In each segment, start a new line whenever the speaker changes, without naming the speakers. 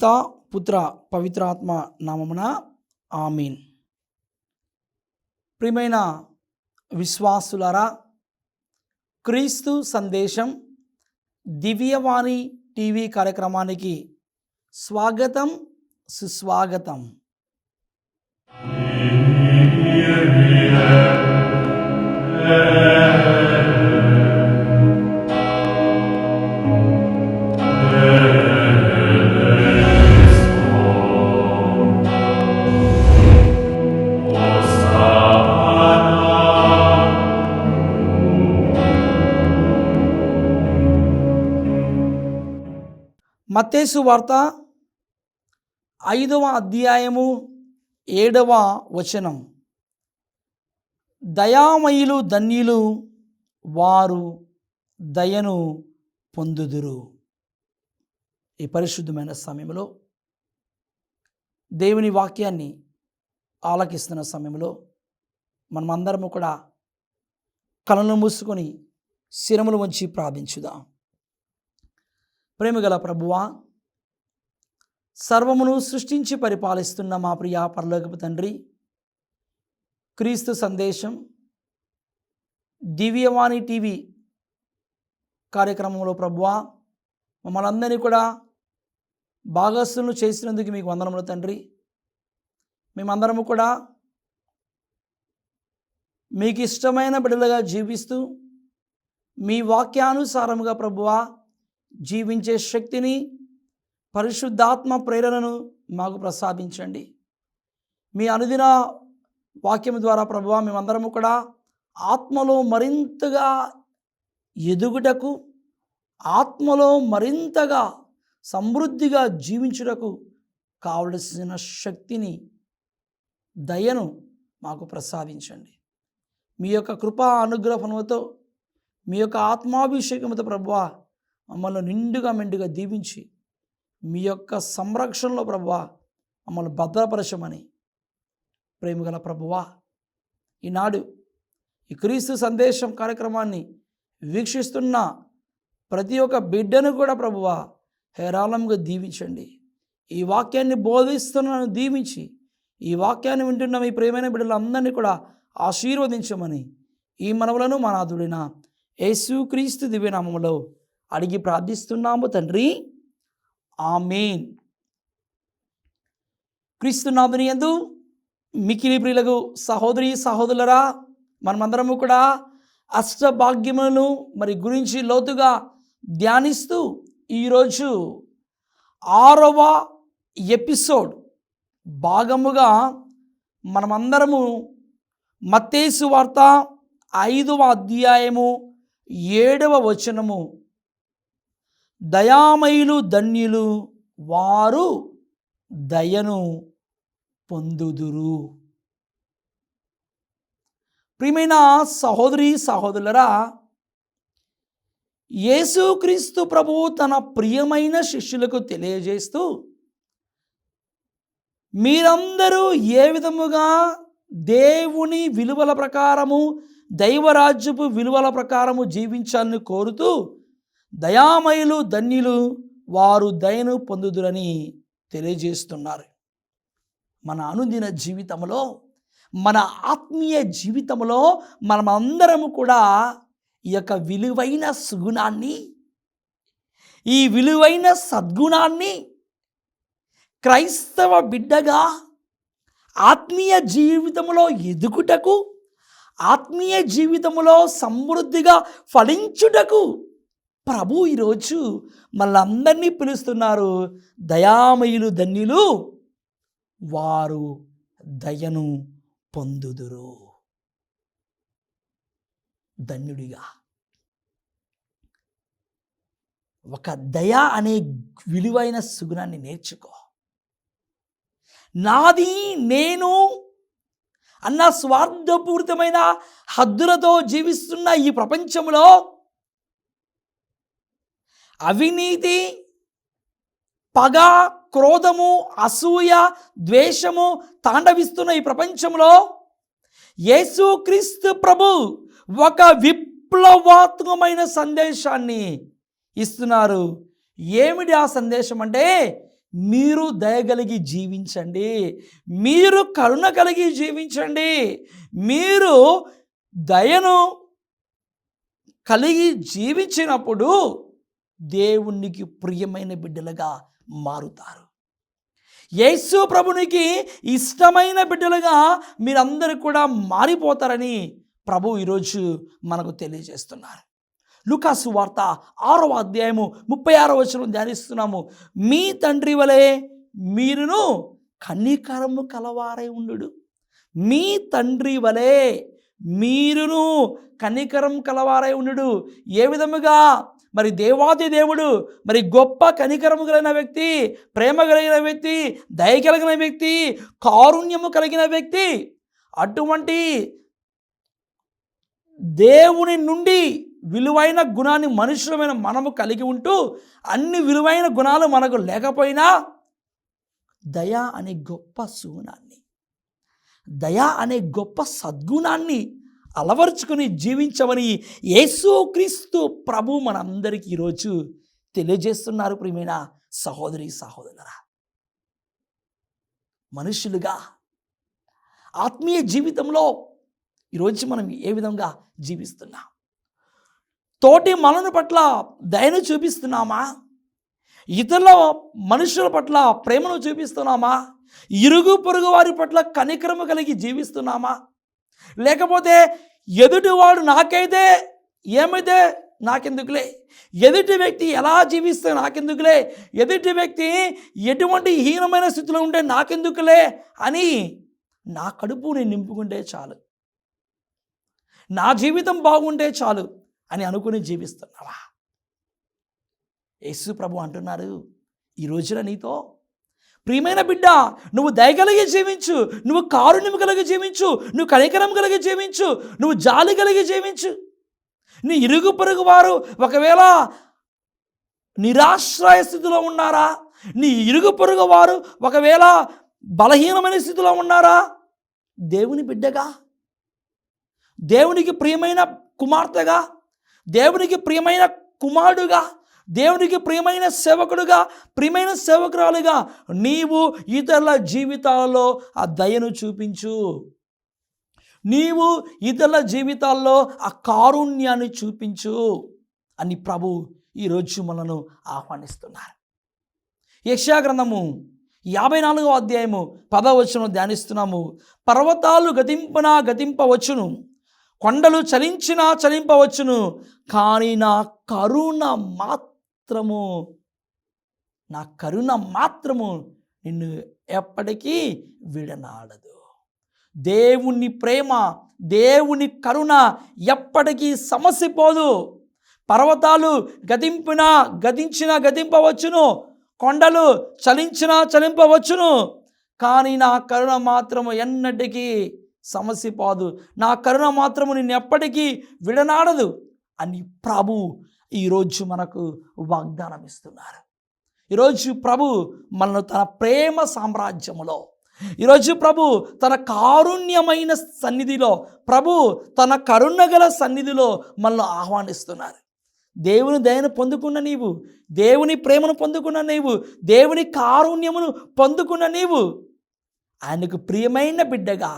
పిత పుత్ర పవిత్రాత్మ నామమున ఆమీన్. ప్రియమైన విశ్వాసులారా, క్రీస్తు సందేశం దివ్యవాణి టీవీ కార్యక్రమానికి స్వాగతం, సుస్వాగతం. మత్తయి వార్త 5వ అధ్యాయము 7వ వచనం. దయామయులు ధన్యులు, వారు దయను పొందుదురు. ఈ పరిశుద్ధమైన సమయంలో దేవుని వాక్యాన్ని ఆలకిస్తున్న సమయంలో మనమందరము కూడా కళ్ళను మూసుకొని శిరములు వంచి ప్రార్థించుదాం. ప్రేమగల ప్రభువా, సర్వమును సృష్టించి పరిపాలిస్తున్న మా ప్రియ పరలోకపు తండ్రి, క్రీస్తు సందేశం దివ్యవాణి టీవీ కార్యక్రమంలో ప్రభువా మమ్మల్ని అందరినీ కూడా భాగస్థులను చేసినందుకు మీకు వందనములు తండ్రి. మేమందరము కూడా మీకు ఇష్టమైన బిడ్డలుగా జీవిస్తూ మీ వాక్యానుసారముగా ప్రభువా జీవించే శక్తిని, పరిశుద్ధాత్మ ప్రేరణను మాకు ప్రసాదించండి. మీ అనుదిన వాక్యం ద్వారా ప్రభువా మేమందరము కూడా ఆత్మలో మరింతగా ఎదుగుటకు, ఆత్మలో మరింతగా సమృద్ధిగా జీవించుటకు కావలసిన శక్తిని, దయను మాకు ప్రసాదించండి. మీ యొక్క కృపా అనుగ్రహముతో, మీ యొక్క ఆత్మాభిషేకముతో ప్రభువా మమ్మల్ని నిండుగా మెండుగా దీవించి మీ యొక్క సంరక్షణలో ప్రభువా మమ్మల్ని భద్రపరచమని ప్రేమగల ప్రభువా ఈనాడు ఈ క్రీస్తు సందేశం కార్యక్రమాన్ని వీక్షిస్తున్న ప్రతి ఒక్క బిడ్డను కూడా ప్రభువా హేరాళంగా దీవించండి. ఈ వాక్యాన్ని బోధిస్తున్నను దీవించి ఈ వాక్యాన్ని వింటున్న మీ ప్రేమైన బిడ్డలందరినీ కూడా ఆశీర్వదించమని ఈ మనవులను మా నాథుడైన యేసుక్రీస్తు దివ్యనామములో అడిగి ప్రార్థిస్తున్నాము తండ్రి, ఆమేన్. క్రీస్తునాథుని యందు మిక్కిలి ప్రియులకు సహోదరి సహోదరులరా, మనమందరము కూడా అష్టభాగ్యములను గురించి లోతుగా ధ్యానిస్తూ ఈరోజు 6వ ఎపిసోడ్ భాగముగా మనమందరము మత్తయి వార్త 5వ అధ్యాయము 7వ వచనము, దయామయులు ధన్యులు, వారు దయను పొందుదురు. ప్రియమైన సహోదరి సహోదరులరా, యేసుక్రీస్తు ప్రభువు తన ప్రియమైన శిష్యులకు తెలియజేస్తూ, మీరందరూ ఏ విధముగా దేవుని విలువల ప్రకారము, దైవరాజ్యపు విలువల ప్రకారము జీవించాలని కోరుతూ, దయామయులు ధన్యులు, వారు దయను పొందుదురని తెలియజేస్తున్నారు. మన అనుదిన జీవితంలో, మన ఆత్మీయ జీవితంలో మనమందరము కూడా ఈ యొక్క విలువైన సుగుణాన్ని, ఈ విలువైన సద్గుణాన్ని క్రైస్తవ బిడ్డగా ఆత్మీయ జీవితంలో ఎదుగుటకు, ఆత్మీయ జీవితంలో సమృద్ధిగా ఫలించుటకు ప్రభు ఈరోజు మనందరినీ పిలుస్తున్నారు. దయామయులు ధన్యులు, వారు దయను పొందుదురు. ధన్యుడిగా ఒక దయ అనే విలువైన సుగుణాన్ని నేర్చుకో. నాది నేను అన్న స్వార్థపూరితమైన హద్దులతో జీవిస్తున్న ఈ ప్రపంచంలో, అవినీతి, పగ, క్రోధము, అసూయ, ద్వేషము తాండవిస్తున్న ఈ ప్రపంచంలో యేసుక్రీస్తు ప్రభు ఒక విప్లవాత్మకమైన సందేశాన్ని ఇస్తున్నారు. ఏమిటి ఆ సందేశం అంటే, మీరు దయ కలిగి జీవించండి, మీరు కరుణ కలిగి జీవించండి, మీరు దయను కలిగి జీవించినప్పుడు దేవునికి ప్రియమైన బిడ్డలుగా మారుతారు. యేసు ప్రభునికి ఇష్టమైన బిడ్డలుగా మీరందరూ కూడా మారిపోతారని ప్రభు ఈరోజు మనకు తెలియజేస్తున్నారు. లూకాసు వార్త 6వ అధ్యాయము 36వ వచనం ధ్యానిస్తున్నాము. మీ తండ్రి వలె మీరును కనికరము కలవారై ఉండు. మీ తండ్రి వలె మీరును కనికరం కలవారై ఉండు. ఏ విధముగా? మరి దేవాది దేవుడు, మరి గొప్ప కనికరము కలిగిన వ్యక్తి, ప్రేమ కలిగిన వ్యక్తి, దయ కలిగిన వ్యక్తి, కారుణ్యము కలిగిన వ్యక్తి. అటువంటి దేవుని నుండి విలువైన గుణాన్ని మనుషులమైన మనము కలిగి ఉంటూ అన్ని విలువైన గుణాలు మనకు లేకపోయినా దయ అనే గొప్ప సుగుణాన్ని, దయ అనే గొప్ప సద్గుణాన్ని అలవర్చుకుని జీవించమని యేసుక్రీస్తు ప్రభు మనందరికీ ఈరోజు తెలియజేస్తున్నారు. ప్రియమైన సహోదరి సహోదరులారా, మనుషులుగా ఆత్మీయ జీవితంలో ఈరోజు మనం ఏ విధంగా జీవిస్తున్నాం? తోటి మనల పట్ల దయను చూపిస్తున్నామా? ఇతరుల మనుషుల పట్ల ప్రేమను చూపిస్తున్నామా? ఇరుగు పొరుగు వారి పట్ల కనికరము కలిగి జీవిస్తున్నామా? లేకపోతే ఎదుటివాడు నాకైతే ఏమైతే నాకెందుకులే, ఎదుటి వ్యక్తి ఎలా జీవిస్తే నాకెందుకులే, ఎదుటి వ్యక్తి ఎటువంటి హీనమైన స్థితిలో ఉంటే నాకెందుకులే అని నా కడుపు నేను నింపుకుంటే చాలు, నా జీవితం బాగుంటే చాలు అని అనుకుని జీవిస్తున్నావా? యేసు ప్రభు అంటున్నారు, ఈ రోజున నీతో ప్రియమైన బిడ్డ, నువ్వు దయ కలిగి జీవించు, నువ్వు కారుణ్యం కలిగి జీవించు, నువ్వు కనికరం కలిగి జీవించు, నువ్వు జాలి కలిగి జీవించు. నీ ఇరుగు పొరుగు వారు ఒకవేళ నిరాశ్రయ స్థితిలో ఉన్నారా? నీ ఇరుగు పొరుగు వారు ఒకవేళ బలహీనమైన స్థితిలో ఉన్నారా? దేవుని బిడ్డగా, దేవునికి ప్రియమైన కుమార్తెగా, దేవునికి ప్రియమైన కుమారుడుగా, దేవునికి ప్రియమైన సేవకుడుగా, ప్రియమైన సేవకురాలుగా నీవు ఇతరుల జీవితాలలో ఆ దయను చూపించు. నీవు ఇతరుల జీవితాల్లో ఆ కారుణ్యాన్ని చూపించు అని ప్రభు ఈరోజు మనను ఆహ్వానిస్తున్నారు. యెషయా గ్రంథము 54వ అధ్యాయము 10వ వచనం ధ్యానిస్తున్నాము. పర్వతాలు గతింపవచ్చును, కొండలు చలింపవచ్చును, కానీ నా కరుణ మాత్రము నిన్ను ఎప్పటికీ విడనాడదు. దేవుని ప్రేమ, దేవుని కరుణ ఎప్పటికీ సమసిపోదు. పర్వతాలు గతింపవచ్చును, కొండలు చలింపవచ్చును, కానీ నా కరుణ మాత్రము ఎన్నటికీ సమసిపోదు, నా కరుణ మాత్రము నిన్ను ఎప్పటికీ విడనాడదు అని ప్రభు ఈరోజు మనకు వాగ్దానం ఇస్తున్నారు. ఈరోజు ప్రభు మనను తన ప్రేమ సామ్రాజ్యములో, ఈరోజు ప్రభు తన కారుణ్యమైన సన్నిధిలో, ప్రభు తన కరుణగల సన్నిధిలో మనల్ని ఆహ్వానిస్తున్నారు. దేవుని దయను పొందుకున్న నీవు, దేవుని ప్రేమను పొందుకున్న నీవు, దేవుని కారుణ్యమును పొందుకున్న నీవు ఆయనకు ప్రియమైన బిడ్డగా,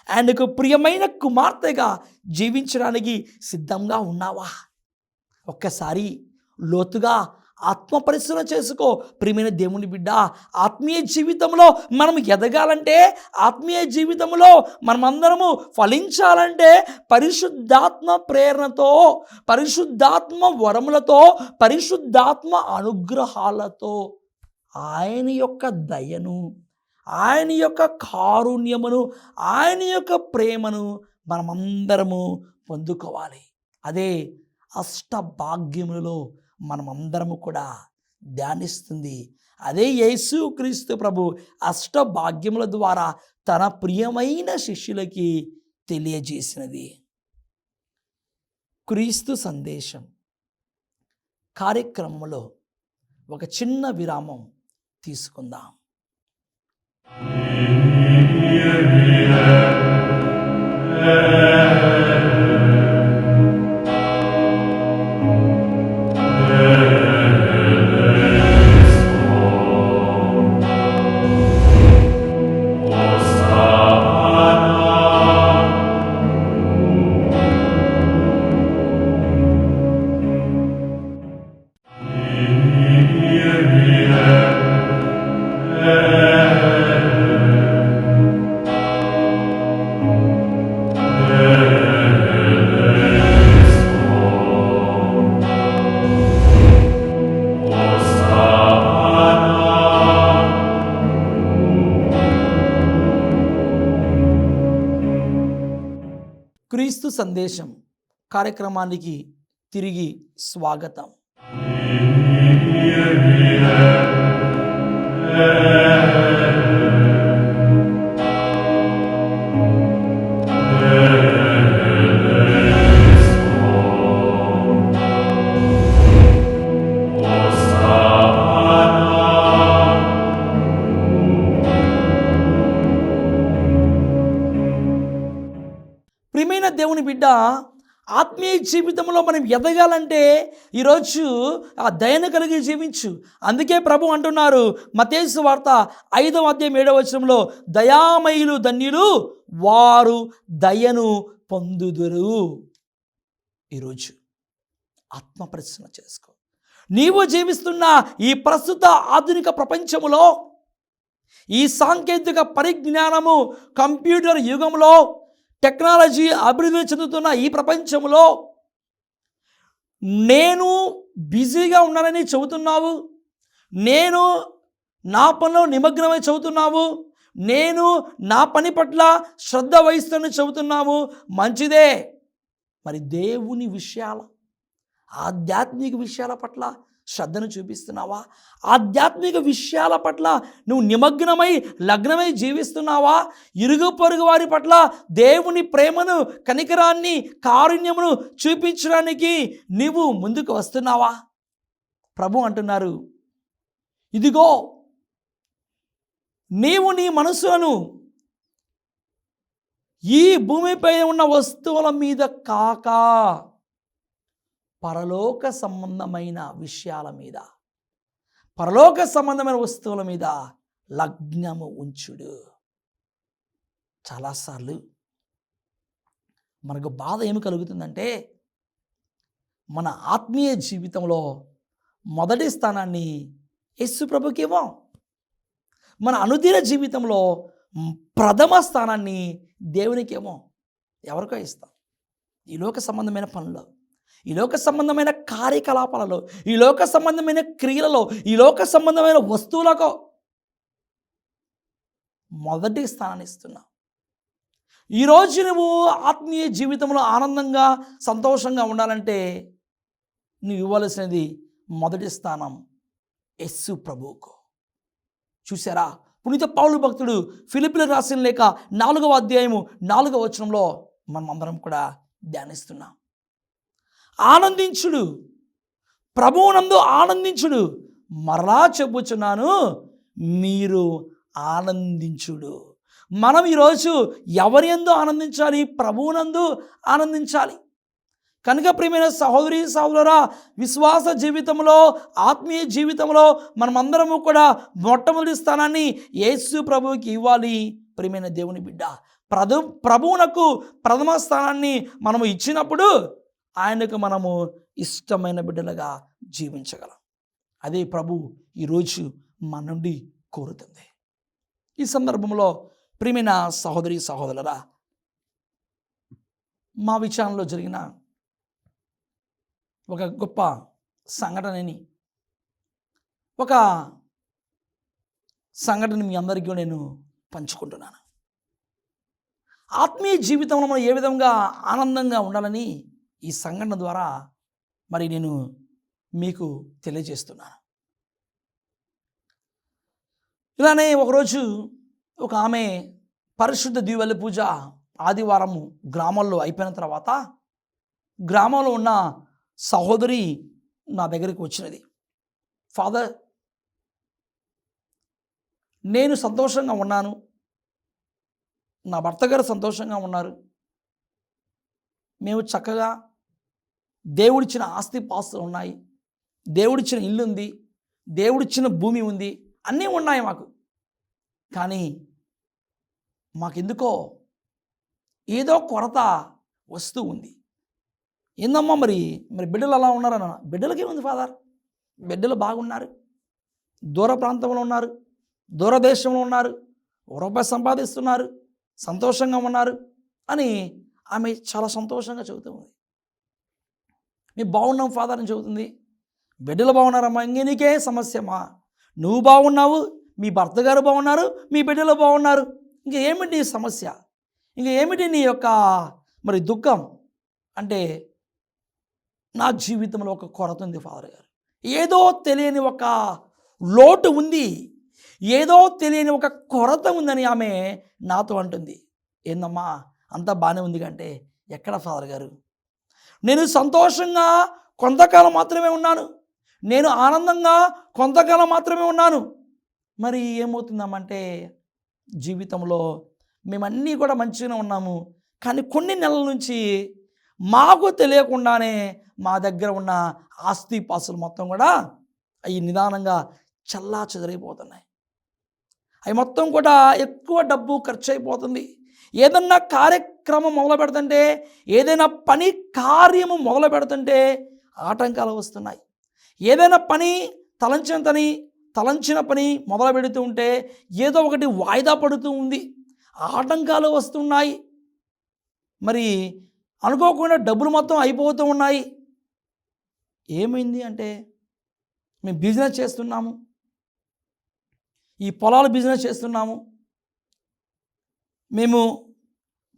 ఆయనకు ప్రియమైన కుమార్తెగా జీవించడానికి సిద్ధంగా ఉన్నావా? ఒక్కసారి లోతుగా ఆత్మ పరిశీలన చేసుకో. ప్రియమైన దేవుని బిడ్డ, ఆత్మీయ జీవితంలో మనం ఎదగాలంటే, ఆత్మీయ జీవితంలో మనమందరము ఫలించాలంటే పరిశుద్ధాత్మ ప్రేరణతో, పరిశుద్ధాత్మ వరములతో, పరిశుద్ధాత్మ అనుగ్రహాలతో ఆయన యొక్క దయను, ఆయన యొక్క కారుణ్యమును, ఆయన యొక్క ప్రేమను మనమందరము పొందుకోవాలి. అదే అష్టభాగ్యములలో మనమందరము కూడా ధ్యానిస్తుంది. అదే యేసుక్రీస్తు ప్రభు అష్టభాగ్యముల ద్వారా తన ప్రియమైన శిష్యులకి తెలియజేసినది. క్రీస్తు సందేశం కార్యక్రమంలో ఒక చిన్న విరామం తీసుకుందాం. క్రీస్తు సందేశం కార్యక్రమానికి తిరిగి స్వాగతం. ప్రియమైన దేవుని బిడ్డ, ఆత్మీయ జీవితంలో మనం ఎదగాలంటే ఈరోజు ఆ దయను కలిగి జీవించు. అందుకే ప్రభు అంటున్నారు మత్తయి సువార్త 5వ అధ్యాయం 7వ వచనంలో, దయామయులు ధన్యులు, వారు దయను పొందుదురు. ఈరోజు ఆత్మ పరిశీలన చేసుకో. నీవు జీవిస్తున్న ఈ ప్రస్తుత ఆధునిక ప్రపంచములో, ఈ సాంకేతిక పరిజ్ఞానము, కంప్యూటర్ యుగంలో, టెక్నాలజీ అభివృద్ధి చెందుతున్న ఈ ప్రపంచంలో నేను బిజీగా ఉన్నానని చెబుతున్నావు, నేను నా పనిలో నిమగ్నమై చెబుతున్నావు, నేను నా పని పట్ల శ్రద్ధ వహిస్తానని చెబుతున్నావు, మంచిదే. మరి దేవుని విషయాల, ఆధ్యాత్మిక విషయాల పట్ల శ్రద్ధను చూపిస్తున్నావా? ఆధ్యాత్మిక విషయాల పట్ల నువ్వు నిమగ్నమై లగ్నమై జీవిస్తున్నావా? ఇరుగు పొరుగు వారి పట్ల దేవుని ప్రేమను, కనికరాన్ని, కారుణ్యమును చూపించడానికి నీవు ముందుకు వస్తున్నావా? ప్రభు అంటున్నారు, ఇదిగో నీవు నీ మనసులను ఈ భూమిపై ఉన్న వస్తువుల మీద కాక పరలోక సంబంధమైన విషయాల మీద, పరలోక సంబంధమైన వస్తువుల మీద లగ్నము ఉంచుడు. చాలాసార్లు మనకు బాధ ఏమి కలుగుతుందంటే, మన ఆత్మీయ జీవితంలో మొదటి స్థానాన్ని యేసు ప్రభుకి ఇవ్వం. మన అనుదిన జీవితంలో ప్రథమ స్థానాన్ని దేవునికి ఇవ్వం. ఎవరికో ఇస్తాం. ఈ లోక సంబంధమైన పనులు, ఈ లోక సంబంధమైన కార్యకలాపాలలో, ఈ లోక సంబంధమైన క్రియలలో, ఈ లోక సంబంధమైన వస్తువులకు మొదటి స్థానాన్ని ఇస్తున్నావు. ఈరోజు నువ్వు ఆత్మీయ జీవితంలో ఆనందంగా, సంతోషంగా ఉండాలంటే నువ్వు ఇవ్వాల్సినది మొదటి స్థానం యేసు ప్రభువుకు. చూసారా, పునీత పౌలు భక్తుడు ఫిలిప్పీయులకు రాసిన లేఖ 4వ అధ్యాయము 4వ వచనంలో మనం అందరం కూడా ధ్యానిస్తున్నాం. ఆనందించుడు, ప్రభువునందు ఆనందించుడు, మరలా చెప్పుచున్నాను మీరు ఆనందించుడు. మనం ఈరోజు ఎవరి యందు ఆనందించాలి? ప్రభువునందు ఆనందించాలి. కనుక ప్రియమైన సహోదరి సహోదరురా, విశ్వాస జీవితంలో, ఆత్మీయ జీవితంలో మనమందరము కూడా మొట్టమొదటి స్థానాన్ని యేసు ప్రభువుకి ఇవ్వాలి. ప్రియమైన దేవుని బిడ్డ, ప్రభువునకు ప్రథమ స్థానాన్ని మనము ఇచ్చినప్పుడు ఆయనకు మనము ఇష్టమైన బిడ్డలుగా జీవించగలం. అదే ప్రభు ఈరోజు మన నుండి కోరుతుంది. ఈ సందర్భంలో ప్రియమైన సహోదరి సహోదరురా, మా విచారణలో జరిగిన ఒక గొప్ప సంఘటనని మీ అందరికీ నేను పంచుకుంటున్నాను. ఆత్మీయ జీవితంలో మనం ఏ విధంగా ఆనందంగా ఉండాలని ఈ సంఘటన ద్వారా మరి నేను మీకు తెలియజేస్తున్నాను. ఇలానే ఒకరోజు ఒక ఆమె పరిశుద్ధ దీవెల పూజ ఆదివారము గ్రామంలో అయిపోయిన తర్వాత గ్రామంలో ఉన్న సహోదరి నా దగ్గరికి వచ్చినది. ఫాదర్, నేను సంతోషంగా ఉన్నాను, నా భర్త గారు సంతోషంగా ఉన్నారు, మేము చక్కగా దేవుడిచ్చిన ఆస్తి పాస్తులు ఉన్నాయి, దేవుడిచ్చిన ఇల్లు ఉంది, దేవుడిచ్చిన భూమి ఉంది, అన్నీ ఉన్నాయి మాకు. కానీ మాకెందుకో ఏదో కొరత వస్తూ ఉంది. ఏందమ్మా మరి బిడ్డలు అలా ఉన్నారన్న? బిడ్డలకేముంది ఫాదర్, బిడ్డలు బాగున్నారు, దూర ప్రాంతంలో ఉన్నారు, దూరదేశంలో ఉన్నారు, రూపాయి సంపాదిస్తున్నారు, సంతోషంగా ఉన్నారు అని ఆమె చాలా సంతోషంగా చెబుతూ ఉంది. మేము బాగున్నాం ఫాదర్ అని చెబుతుంది. బిడ్డలు బాగున్నారమ్మా, ఇంక నీకే సమస్యమ్మా, నువ్వు బాగున్నావు, మీ భర్త గారు బాగున్నారు, మీ బిడ్డలు బాగున్నారు, ఇంక ఏమిటి నీ సమస్య, ఇంక ఏమిటి నీ యొక్క మరి దుఃఖం అంటే నా జీవితంలో ఒక కొరత ఉంది ఫాదర్ గారు, ఏదో తెలియని ఒక లోటు ఉంది, ఏదో తెలియని ఒక కొరత ఉందని ఆమె నాతో అంటుంది. ఏందమ్మా అంతా బాగానే ఉంది అంటే, ఎక్కడ ఫాదర్ గారు, నేను సంతోషంగా కొంతకాలం మాత్రమే ఉన్నాను, నేను ఆనందంగా కొంతకాలం మాత్రమే ఉన్నాను. మరి ఏమవుతుందామంటే జీవితంలో మేమన్నీ కూడా మంచిగానే ఉన్నాము, కానీ కొన్ని నెలల నుంచి మాకు తెలియకుండానే మా దగ్గర ఉన్న ఆస్తి పాస్తులు మొత్తం కూడా అవి నిదానంగా చల్లా చెదరైపోతున్నాయి. అవి మొత్తం కూడా ఎక్కువ డబ్బు ఖర్చు అయిపోతుంది. ఏదన్నా కార్యక్రమం మొదలు పెడుతుంటే, ఏదైనా పని కార్యము మొదలు పెడుతుంటే ఆటంకాలు వస్తున్నాయి. ఏదైనా పని తలంచిన పని మొదలు పెడుతూ ఉంటే ఏదో ఒకటి వాయిదా పడుతూ ఉంది, ఆటంకాలు వస్తున్నాయి. మరి అనుకోకుండా డబ్బులు మొత్తం అయిపోతూ ఉన్నాయి. ఏమైంది అంటే, మేము బిజినెస్ చేస్తున్నాము, ఈ పొలాల బిజినెస్ చేస్తున్నాము,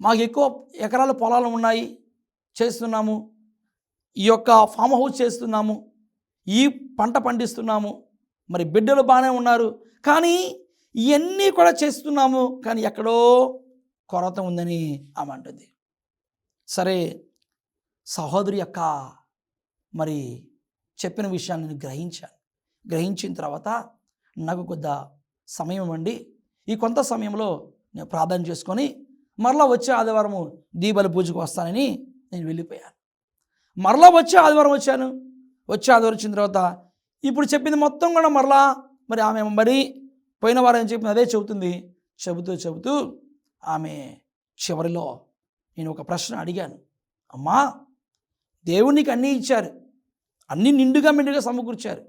మాకు ఎక్కువ ఎకరాల పొలాలు ఉన్నాయి, చేస్తున్నాము, ఈ యొక్క ఫామ్ హౌస్ చేస్తున్నాము, ఈ పంట పండిస్తున్నాము, మరి బిడ్డలు బాగానే ఉన్నారు, కానీ ఇవన్నీ కూడా చేస్తున్నాము, కానీ ఎక్కడో కొరత ఉందని ఆమె అంటుంది. సరే సహోదరి యొక్క మరి చెప్పిన విషయాన్ని నేను గ్రహించిన తర్వాత నాకు కొద్ద సమయం ఇవ్వండి, ఈ కొంత సమయంలో నేను ప్రార్థన చేసుకొని మరలా వచ్చే ఆదివారము దీపావళి పూజకు వస్తానని నేను వెళ్ళిపోయాను. మరలా వచ్చే ఆదివారం వచ్చాను. వచ్చే ఆదివారం వచ్చిన తర్వాత ఇప్పుడు చెప్పింది మొత్తం కూడా మరి ఆమె పోయిన వారం ఏం చెప్పింది అదే చెబుతూ ఆమె చివరిలో నేను ఒక ప్రశ్న అడిగాను. అమ్మా, దేవునికి అన్నీ ఇచ్చారు, అన్నీ నిండుగా సమకూర్చారు,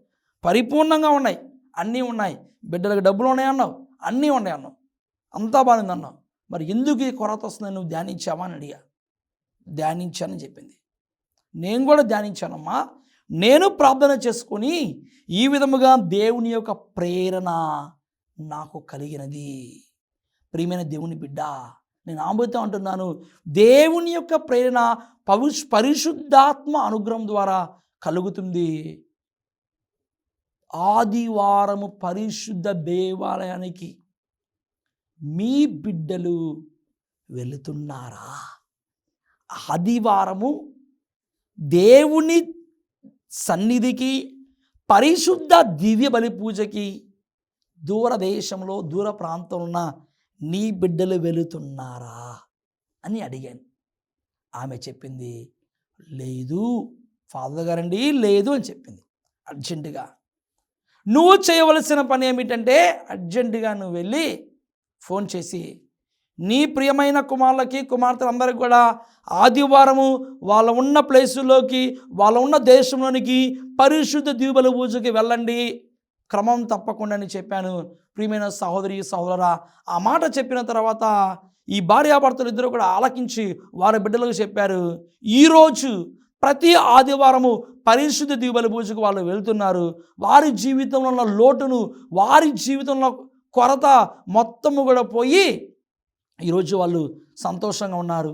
పరిపూర్ణంగా ఉన్నాయి, అన్నీ ఉన్నాయి, బిడ్డలకు డబ్బులు ఉన్నాయి అన్నావు, అన్నీ ఉన్నాయి అన్నావు, అంతా బాగుంది అన్నావు, మరి ఎందుకు ఈ కొరత వస్తుందని నువ్వు ధ్యానించావా అని అడిగా. ధ్యానించానని చెప్పింది. నేను కూడా ధ్యానించానమ్మా, నేను ప్రార్థన చేసుకొని ఈ విధముగా దేవుని యొక్క ప్రేరణ నాకు కలిగినది. ప్రియమైన దేవుని బిడ్డ, నేను ఆమెతో అంటున్నాను, దేవుని యొక్క ప్రేరణ పరిశుద్ధాత్మ అనుగ్రహం ద్వారా కలుగుతుంది. ఆదివారము పరిశుద్ధ దేవాలయానికి మీ బిడ్డలు వెళుతున్నారా? ఆదివారము దేవుని సన్నిధికి, పరిశుద్ధ దివ్య బలి పూజకి దూరదేశంలో దూర ప్రాంతంలో ఉన్న నీ బిడ్డలు వెళుతున్నారా అని అడిగాను. ఆమె చెప్పింది, లేదు ఫాదర్ గారండి, లేదు అని చెప్పింది. అర్జెంటుగా నువ్వు చేయవలసిన పని ఏమిటంటే, అర్జెంటుగా నువ్వు వెళ్ళి ఫోన్ చేసి నీ ప్రియమైన కుమార్తెలందరికీ కూడా ఆదివారము వాళ్ళ ఉన్న ప్లేసుల్లోకి, వాళ్ళ ఉన్న దేశంలోనికి పరిశుద్ధ దీవుల పూజకి వెళ్ళండి, క్రమం తప్పకుండా అని చెప్పాను. ప్రియమైన సహోదరా, ఆ మాట చెప్పిన తర్వాత ఈ భార్యాభర్తలు ఇద్దరు కూడా ఆలకించి వారి బిడ్డలకు చెప్పారు. ఈరోజు ప్రతి ఆదివారము పరిశుద్ధ దీవుల పూజకు వాళ్ళు వెళ్తున్నారు. వారి జీవితంలో ఉన్న లోటును, వారి జీవితంలో కొరత మొత్తము కూడా పోయి ఈరోజు వాళ్ళు సంతోషంగా ఉన్నారు.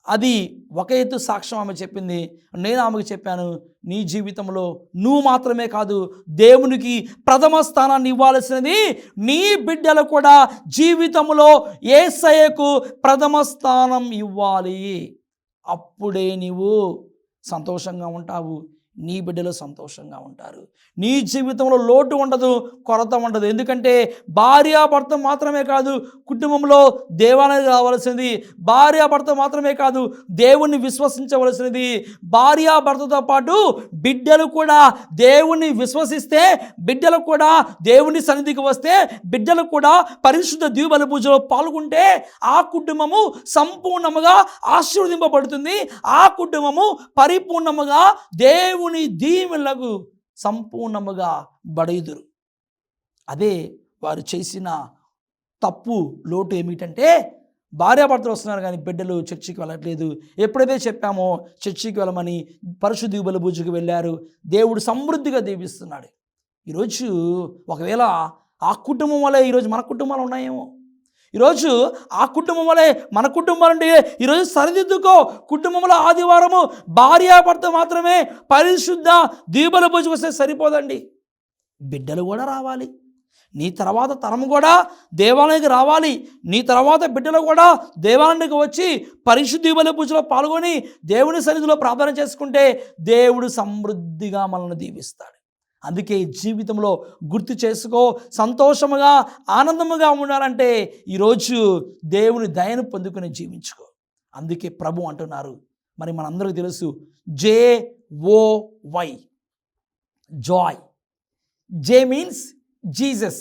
అది ఒక ఎత్తు సాక్ష్యం ఆమె చెప్పింది. నేను ఆమెకు చెప్పాను, నీ జీవితంలో నువ్వు మాత్రమే కాదు, దేవునికి ప్రథమ స్థానాన్ని ఇవ్వాల్సినది నీ బిడ్డలు కూడా జీవితంలో యేసయ్యకు ప్రథమ స్థానం ఇవ్వాలి. అప్పుడే నీవు సంతోషంగా ఉంటావు, నీ బిడ్డలు సంతోషంగా ఉంటారు, నీ జీవితంలో లోటు ఉండదు, కొరత ఉండదు. ఎందుకంటే భార్యాభర్త మాత్రమే కాదు కుటుంబంలో దేవాలయం రావాల్సింది, భార్యాభర్త మాత్రమే కాదు దేవుణ్ణి విశ్వసించవలసినది, భార్యాభర్తతో పాటు బిడ్డలు కూడా దేవుణ్ణి విశ్వసిస్తే, బిడ్డలు కూడా దేవుని సన్నిధికి వస్తే, బిడ్డలు కూడా పరిశుద్ధ దీవెన పూజలో పాల్గొంటే ఆ కుటుంబము సంపూర్ణముగా ఆశీర్వదింపబడుతుంది. ఆ కుటుంబము పరిపూర్ణముగా దేవుని దీవెనలకు సంపూర్ణముగా బడయుదురు. అదే వారు చేసిన తప్పు, లోటు ఏమిటంటే భార్యాభర్తలు వస్తున్నారు కానీ బిడ్డలు చర్చికి వెళ్ళట్లేదు. ఎప్పుడైతే చెప్పామో చర్చికి వెళ్ళమని పరిశుద్ధ దీవెన పూజకు వెళ్ళారు, దేవుడు సమృద్ధిగా దీవిస్తున్నాడు. ఈరోజు ఒకవేళ ఆ కుటుంబం వల్ల ఈరోజు మన కుటుంబాలు ఉన్నాయేమో. ఈరోజు ఆ కుటుంబం వలె మన కుటుంబం అంటే ఈరోజు సరిదిద్దుకో. కుటుంబంలో ఆదివారము భార్యాభర్త మాత్రమే పరిశుద్ధ దీపల పూజ వస్తే సరిపోదండి. బిడ్డలు కూడా రావాలి. నీ తర్వాత తరం కూడా దేవాలయానికి రావాలి. నీ తర్వాత బిడ్డలు కూడా దేవాలయానికి వచ్చి పరిశుద్ధ బలి పూజలో పాల్గొని దేవుని సన్నిధిలో ప్రార్థన చేసుకుంటే దేవుడు సమృద్ధిగా మనల్ని దీవిస్తాడు. అందుకే జీవితంలో గుర్తు చేసుకో. సంతోషముగా ఆనందముగా ఉండాలంటే ఈరోజు దేవుని దయను పొందుకుని జీవించుకో. అందుకే ప్రభు అంటున్నారు, మరి మనందరికీ తెలుసు, JOY, joy. J means Jesus.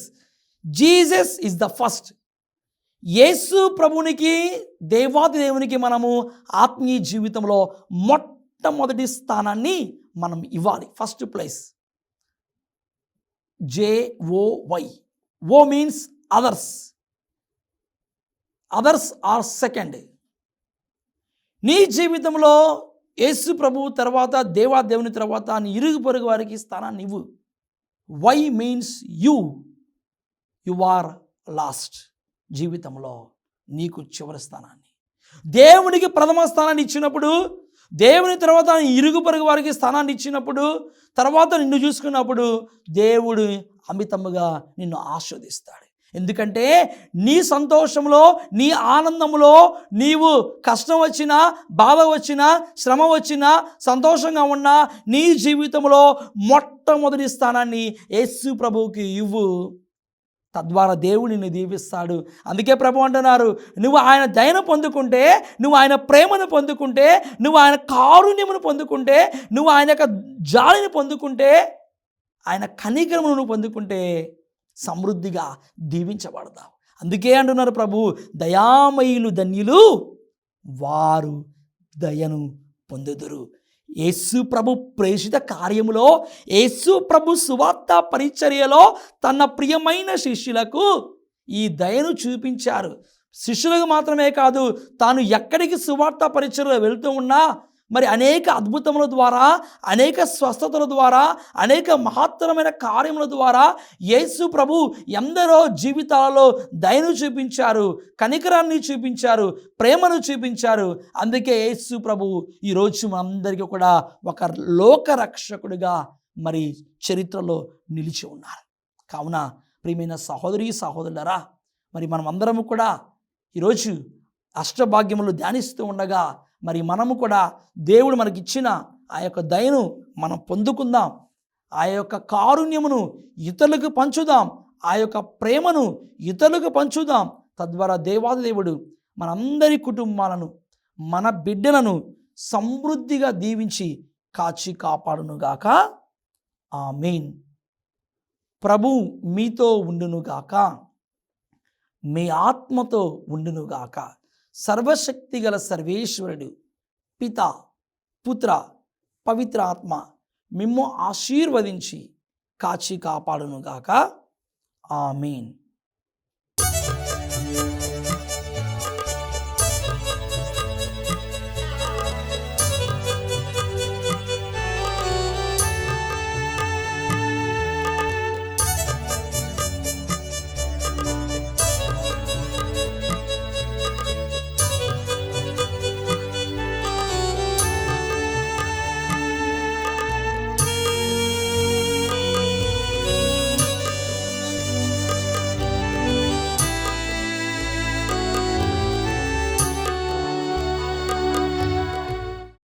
Jesus is the first. Yesu ప్రభునికి, దేవాది దేవునికి మనము ఆత్మీయ జీవితంలో మొట్టమొదటి స్థానాన్ని మనం ఇవ్వాలి. First place. JOY. O means others. Others are second. నీ జీవితంలో యేసు ప్రభు తర్వాత, దేవాదేవుని తర్వాత నీ ఇరుగు పొరుగు వారికి స్థానాన్ని ఇవ్వు. Why means you are lost. జీవితంలో నీకు చివరి స్థానాన్ని, దేవునికి ప్రథమ స్థానాన్ని ఇచ్చినప్పుడు, దేవుని తర్వాత ఇరుగు పొరుగు వారికి స్థానాన్ని ఇచ్చినప్పుడు, తర్వాత నిన్ను చూసుకున్నప్పుడు దేవుడు అమితముగా నిన్ను ఆస్వాదిస్తాడు. ఎందుకంటే నీ సంతోషంలో, నీ ఆనందంలో, నీవు కష్టం వచ్చినా, బాధ వచ్చినా, శ్రమ వచ్చినా, సంతోషంగా ఉన్నా, నీ జీవితంలో మొట్టమొదటి స్థానాన్ని యేసు ప్రభువుకి ఇవ్వు. తద్వారా దేవుడు నిన్ను దీవిస్తాడు. అందుకే ప్రభు అంటున్నారు, నువ్వు ఆయన దయను పొందుకుంటే, నువ్వు ఆయన ప్రేమను పొందుకుంటే, నువ్వు ఆయన కారుణ్యమును పొందుకుంటే, నువ్వు ఆయన యొక్క జాలిని పొందుకుంటే, ఆయన కనికరమును నువ్వు పొందుకుంటే సమృద్ధిగా దీవించబడతావు. అందుకే అంటున్నారు ప్రభు, దయామయులు ధన్యులు, వారు దయను పొందుదురు. యేసు ప్రభు ప్రేషిత కార్యములో, యేసు ప్రభు సువార్త పరిచర్యలో తన ప్రియమైన శిష్యులకు ఈ దయను చూపించారు. శిష్యులకు మాత్రమే కాదు, తాను ఎక్కడికి సువార్త పరిచర్యలో వెళ్తూ ఉన్నా మరి అనేక అద్భుతముల ద్వారా, అనేక స్వస్థతల ద్వారా, అనేక మహత్తరమైన కార్యముల ద్వారా యేసు ప్రభు ఎందరో జీవితాలలో దయను చూపించారు, కనికరాన్ని చూపించారు, ప్రేమను చూపించారు. అందుకే యేసు ప్రభు ఈరోజు మనందరికీ కూడా ఒక లోకరక్షకుడిగా మరి చరిత్రలో నిలిచి ఉన్నారు. కావున ప్రియమైన సహోదరి సహోదరులరా, మరి మనమందరము కూడా ఈరోజు అష్టభాగ్యములు ధ్యానిస్తూ ఉండగా మరి మనము కూడా దేవుడు మనకిచ్చిన ఆ యొక్క దయను మనం పొందుకుందాం. ఆ యొక్క కారుణ్యమును ఇతరులకు పంచుదాం. ఆ యొక్క ప్రేమను ఇతరులకు పంచుదాం. తద్వారా దేవాది దేవుడు మనందరి కుటుంబాలను, మన బిడ్డలను సమృద్ధిగా దీవించి కాచి కాపాడునుగాక. ఆమేన్. ప్రభు మీతో ఉండునుగాక, మీ ఆత్మతో ఉండునుగాక. సర్వశక్తిగల సర్వేశ్వరుడు పిత, పుత్ర, పవిత్ర ఆత్మ మిమ్ము ఆశీర్వదించి కాచి కాపాడునుగాక. ఆమేన్.